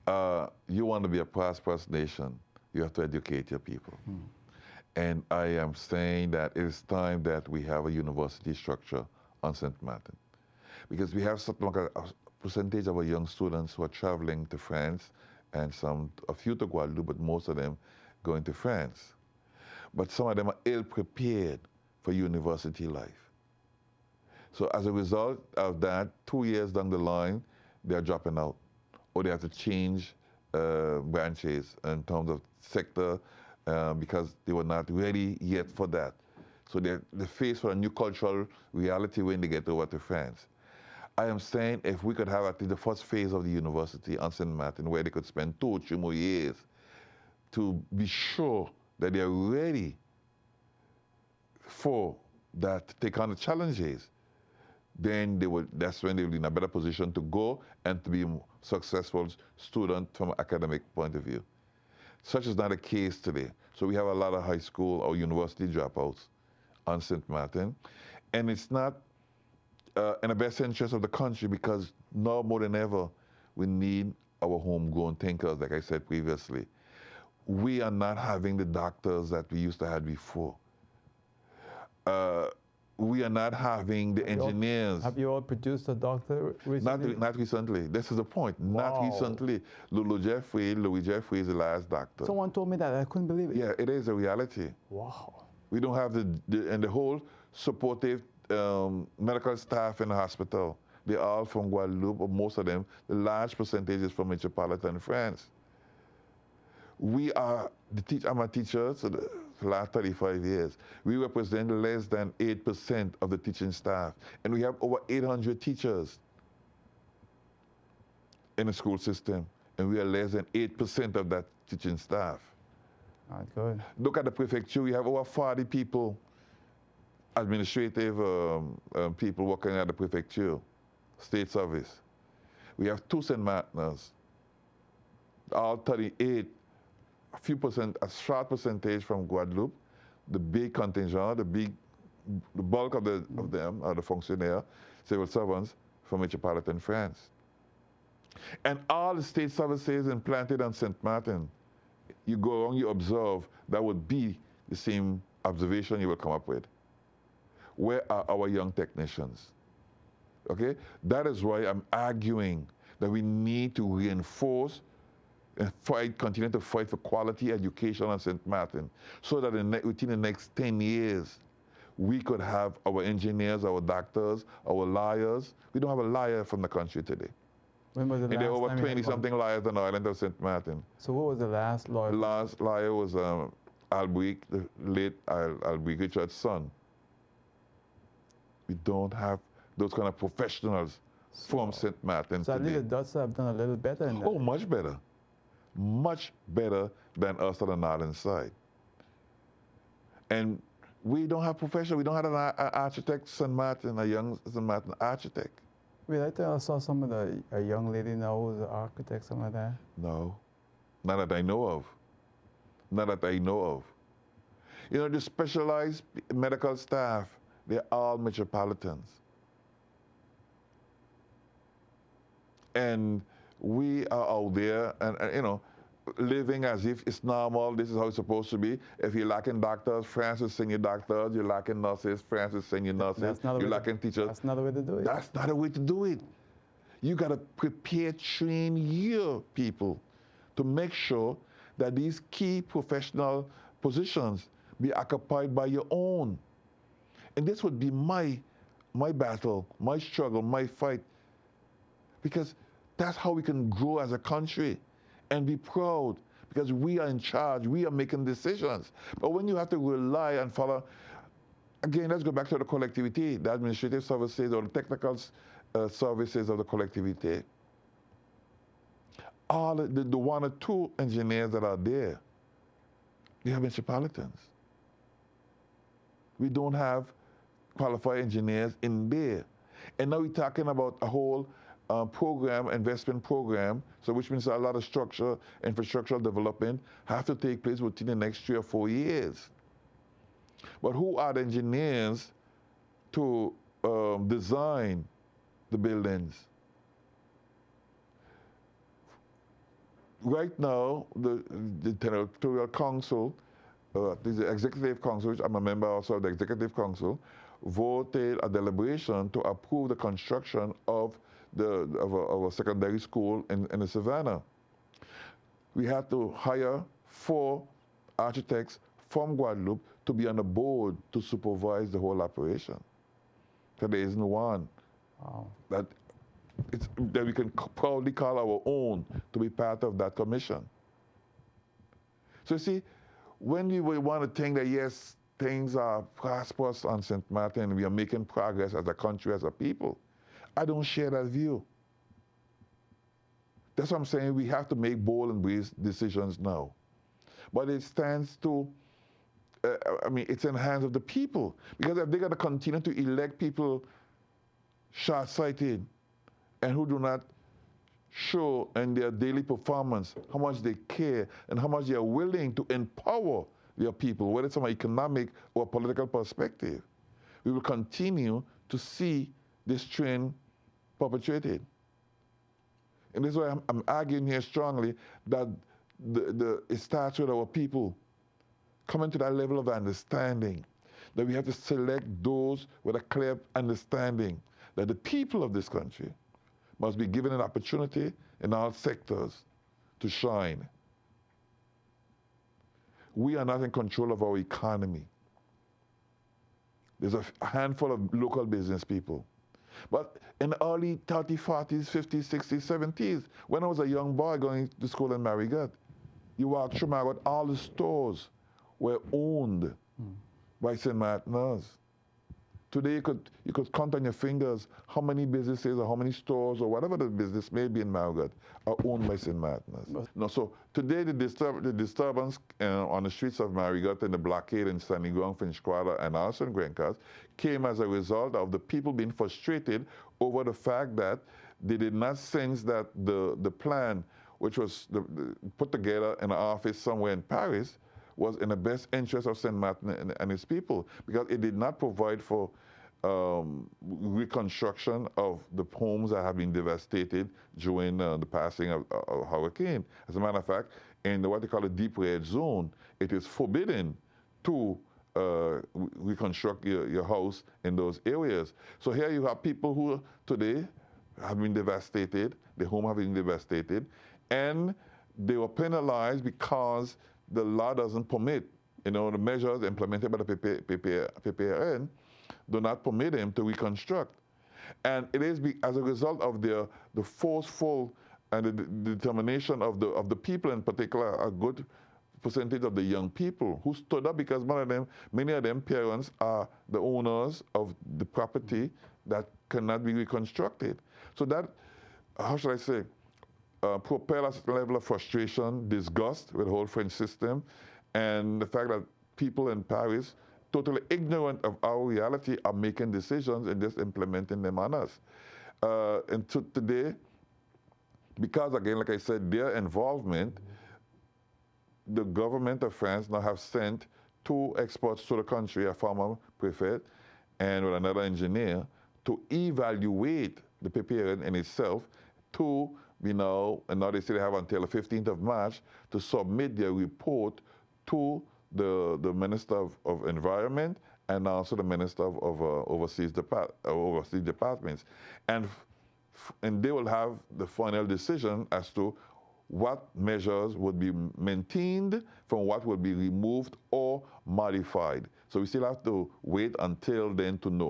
You want to be a prosperous nation, you have to educate your people. And I am saying that it is time that we have a university structure on St. Martin. Because we have something like a percentage of our young students who are traveling to France and a few to Guadeloupe, but most of them going to France. But some of them are ill prepared for university life. So as a result of that, 2 years down the line, they're dropping out. Or they have to change branches in terms of sector because they were not ready yet for that. So they're faced with a new cultural reality when they get over to France. I am saying if we could have at least the first phase of the university on St. Martin where they could spend 2 or 3 more years to be sure that they're ready for that, to take on the challenges, then that's when they will be in a better position to go and to be a successful student from an academic point of view. Such is not the case today. So we have a lot of high school or university dropouts on St. Martin, and it's not in the best interest of the country because now more than ever, we need our homegrown thinkers, like I said previously. We are not having the doctors that we used to have before. We are not having the engineers. Have you all produced a doctor recently? Not recently. This is the point. Wow. Not recently. Louis Jeffrey is the last doctor. Someone told me that. I couldn't believe it. Yeah, it is a reality. Wow. We don't have the whole supportive medical staff in the hospital. They're all from Guadeloupe, or most of them. The large percentage is from metropolitan France. I'm a teacher for the last 35 years. We represent less than 8% of the teaching staff. And we have over 800 teachers in the school system. And we are less than 8% of that teaching staff. That's good. Look at the prefecture. We have over 40 people, administrative people working at the prefecture, state service. We have 2 St. Martiners, all 38. A short percentage from Guadeloupe, the big contingent, the bulk of them are the fonctionnaires, civil servants from metropolitan France. And all the state services implanted on St. Martin, you go around, you observe, that would be the same observation you will come up with. Where are our young technicians? Okay? That is why I'm arguing that we need to reinforce and continue to fight for quality education on St. Martin so that within the next 10 years, we could have our engineers, our doctors, our lawyers. We don't have a lawyer from the country today. When was the and there are over 20-something lawyers on the island of St. Martin. So what was the last lawyer? The last lawyer was Albuic, the late Albuic Richard's son. We don't have those kind of professionals from St. Martin so today. I think the Dutch have done a little better in that. Oh, much better. Much better than us on the northern side. And we don't have professionals. We don't have an architect, St. Martin, a young St. Martin architect. Wait, I thought I saw some of a young lady now who's an architect, something like that. No, not that I know of. Not that I know of. You know, the specialized medical staff, they're all metropolitans. And we are out there and you know, living as if it's normal, this is how it's supposed to be. If you're lacking doctors, France will send you doctors. You're lacking nurses, France will send you nurses. You're lacking teachers. That's not the way to do it. That's not the way to do it. You got to prepare, train your people to make sure that these key professional positions be occupied by your own. And this would be my battle, my struggle, my fight. Because that's how we can grow as a country and be proud because we are in charge, we are making decisions. But when you have to rely and follow, again, let's go back to the collectivity, the administrative services or the technical services of the collectivity. All the 1 or 2 engineers that are there, they are metropolitans. We don't have qualified engineers in there. And now we're talking about a whole investment program, so which means a lot of infrastructural development have to take place within the next 3 or 4 years. But who are the engineers to design the buildings? right now, the Territorial Council, the Executive Council, which I'm a member also of the Executive Council, voted a deliberation to approve the construction of a secondary school in the Savannah. We had to hire 4 architects from Guadeloupe to be on the board to supervise the whole operation. So there isn't one that we can proudly call our own to be part of that commission. So you see, when we want to think that yes, things are prosperous on St. Martin, we are making progress as a country, as a people, I don't share that view. That's what I'm saying. We have to make bold and brave decisions now. But it stands to, it's in the hands of the people. Because if they're going to continue to elect people short-sighted and who do not show in their daily performance how much they care and how much they are willing to empower their people, whether it's from an economic or political perspective, we will continue to see this trend perpetuated. And this is why I'm arguing here strongly that it starts with our people coming to that level of understanding, that we have to select those with a clear understanding that the people of this country must be given an opportunity in all sectors to shine. We are not in control of our economy. There's a handful of local business people. But in the early 30s, 40s, 50s, 60s, 70s, when I was a young boy going to school in Marigot, you walked through Marigot, all the stores were owned by St. Martiners. Today, you could count on your fingers how many businesses or how many stores or whatever the business may be in Marigot are owned by St. Martiners. No, so today, the disturbance on the streets of Marigot and the blockade in Sandy Ground, Finch Quarter, and also in Grencast came as a result of the people being frustrated over the fact that they did not sense that the plan, which was put together in an office somewhere in Paris, was in the best interest of St. Martin and its people, because it did not provide for reconstruction of the homes that have been devastated during the passing of a hurricane. As a matter of fact, in what they call the deep red zone, it is forbidden to reconstruct your house in those areas. So here you have people who today have been devastated, the home have been devastated, and they were penalized because the law doesn't permit, the measures implemented by the PPRN do not permit them to reconstruct. And it is as a result of the forceful and the determination of the people, in particular, a good percentage of the young people who stood up, because many of them parents are the owners of the property that cannot be reconstructed. So that, how should I say, propel us to a level of frustration, disgust with the whole French system, and the fact that people in Paris, totally ignorant of our reality, are making decisions and just implementing them on us. And today, because again, like I said, their involvement, the government of France now have sent 2 experts to the country, a former prefect and with another engineer, to evaluate the PPRN in itself, to and now they say they have until the 15th of March to submit their report to the Minister of Environment and also the Minister of Overseas Departments. And they will have the final decision as to what measures would be maintained from what would be removed or modified. So we still have to wait until then to know.